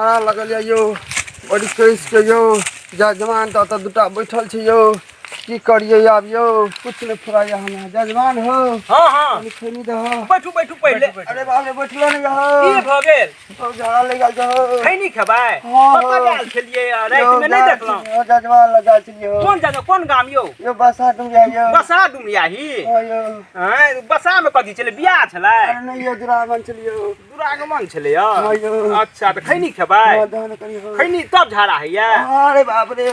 झाड़ा लगल यो बड़ी कैस के यो जजमान तो दूटा बैठल छे यो की करिए आब यो कुछ नहीं फुराया हमरा जजमान हो। हां हां खैनी दो बैठू बैठू पहले। अरे बाप रे बैठलो नहीं हो की भ गेल तो झाड़ा ले गल हो खैनी खेबाय हाँ, पक्का गेल छलिए रात में नहीं देखलौ यो जजमान लगा छलिए कौन जगह कौन गाम यो बसा डुमिया यो बसा डुमियाही यो हैं बसा में कथि छले बियाह छलै अरे नहीं यो दुरागमन छलिए दुरागमन छले हाँ, यो। अच्छा त खैनी खेबाय दहन करियो खैनी तब झाड़ा हैया अरे बाप रे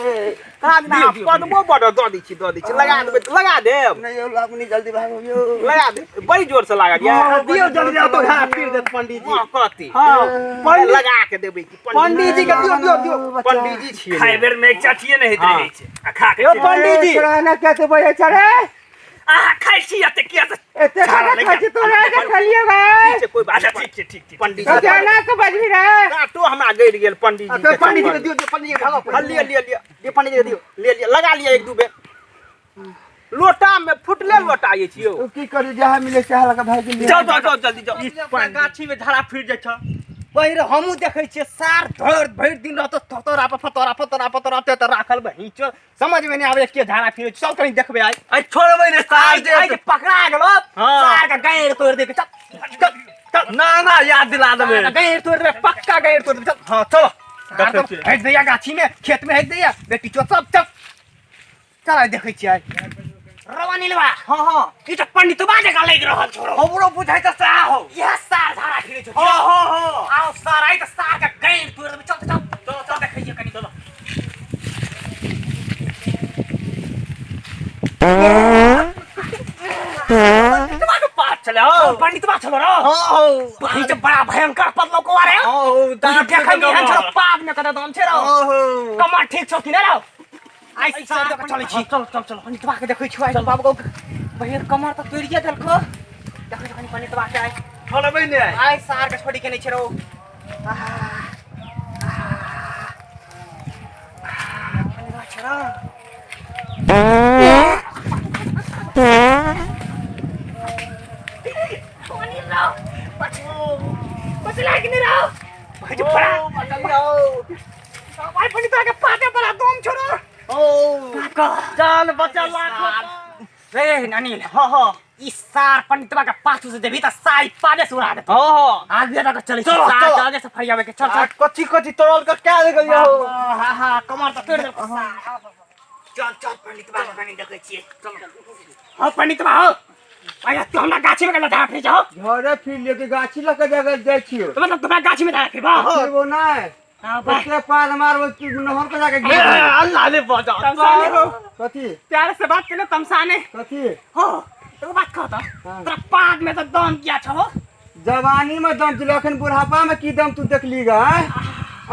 कहाँ दिन पदमो बड़ द दी छी लगा देबै लगा देब नहीं यो लागनी जल्दी भागो यो लगा दे बड़ी जोर से लगा दिया हाँ, दियो बड़ी जल्दी जोर से तो लगा हाथ फिर दे पंडित जी कथि हाँ, पंडित लगा के देबै कि पंडित जी के दियो दियो दियो बच्चा। पंडित जी छियै खाइ बेर में एक चाटिए नहीं हाँ। रहे छे आ खा के यो पंडित जी ना कहते भैया चले आ खाइ छी अते किया से एते झाड़ा खाना लगा। खाची तो रे के खलियो गाय ठीक छै कोई बात अच्छा नहीं ठीक छे ठीक पंडित तो जी जाना के बजबी रे काटो हमरा गइर गेल पंडित जी तो पंडित जी के दियो पंडित जी के भागो हाँ, लिया लिया लिया ये पंडित जी के दियो ले लिया लगा लिया एक दू बेर लोटा में फुटले लोटा ये छियो तो की करी जहां मिले से लगा भाई के लिए जाओ जाओ जाओ जल्दी जाओ गाछी में झाड़ा फिर जाय छ पहिरे हमहू देखै छियै सार धर भरि दिन रहत थतरा फतरा ते राखल बही छ समझ में नहीं आवे के झाड़ा फिर सब कहीं देखबे आई आई छोड़बै ने सार आज जे पकड़ा गेलो हाँ। सार का गैर तोड़ दे के चल ना ना याद दिला देबे गैर तोड़ दे पक्का गैर तोड़ दे चल हां चलो देखै छियै। हेट दिया गाछी में खेत में हेट दिया बेटी चो सब चल चल देखै छियै रवानी लेवा हां हां ई त पंडित बाजे का लग रहल छोरो हमरो बुझाइ त सा हो यह सार धारा फिरे छ हां हां हां आओ सार आई त सार का गैर तोड़ दे चल चल चल देखै छियै कनी चलो चले हो पंडित बा चलो रो हां भाई तो बड़ा भयंकर पतलो को आ रहे हो ओ तुझे देखै नहीं हम छोरो पाप में कदा दम छे रो ओहो कमर ठीक छ कि नै रो आई सार का चलै छी चल चल चल पंडित बा के देखै छी आई बाबू को भैया कमर त तोड़िए देलको देखै कनी पंडित बा के आई छोड़बै ने आई सार के छोड़ी के नहीं छे रो पंडित बा छे रो कोनी रो पछला कि नहीं रो भाई जो बड़ा भाई पंडित बा के पाते बड़ा दम छोरो ओ का जान बचा लाख रे नानी हां हां ई सार पंडित बा के पाछू से देबी त साई पादे से उड़ा दे हां हां आगे तक चली चलो, सार चलो। के आगे से फरियावे के चल चल कथि कथि तोड़ल का क्या ले गइयो हां हां कमर त तोड़ दे चल चल पंडित बा कनी देखे छिए चल हां पंडित बा हो आया तू हमरा गाछी में कला धार फिर जाओ घरे फिर लेके गाछी लगे जगह जाय छियो तो मतलब तुम्हारा गाछी में धार फिर बा फिर वो ना हां बा के पार मारबो तू नहर पे जाके गिर अल्लाह ने बचा तमसाने हो कथी प्यार से बात करे तमसाने कथी हो तो बात कह तो तेरा पाद में तो दम किया छो जवानी में दम दिलो अखन बुढ़ापा में की दम तू देखली गा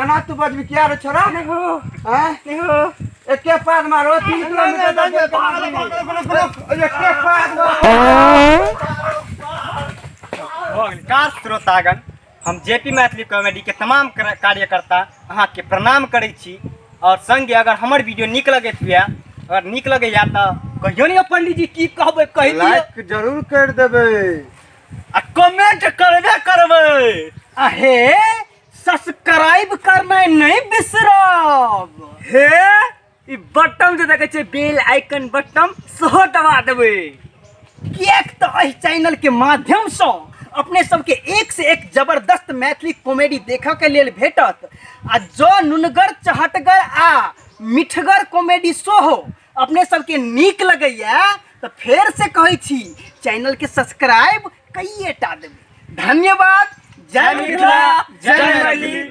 अना तू बजबी क्या रे छोरा नहीं हो हैं नहीं हो एके पाद मारो 3 किलोमीटर तक एके पाद नमस्कार श्रोतागण हम जेपी मैथिली कॉमेडी के तमाम कार्यकर्ता अहाँ के प्रणाम करै छी और संगे अगर हमर वीडियो नीक लगैत हुए अगर नीक लगैया तऽ कहियो ने पंडित जी की कहबै कहि दियौ लाइक जरूर कर देबे आ कमेंट करबे करबै अहे सब्सक्राइब करना नहीं बिसरब हे ई बटन जे देखै छै बेल आइकन बटन सेहो दबा देबै किएक तऽ एहि चैनल के माध्यम से अपने सबके एक से एक जबरदस्त मैथिली कॉमेडी देखा के लेल भेटत आ जो नुनगर चहटगर आ मिठगर कॉमेडी शो हो अपने सबके नीक लगैया तो फेर से कहै छी चैनल के सब्सक्राइब कइएटा देबै धन्यवाद जय मिथिला जय मैथिली।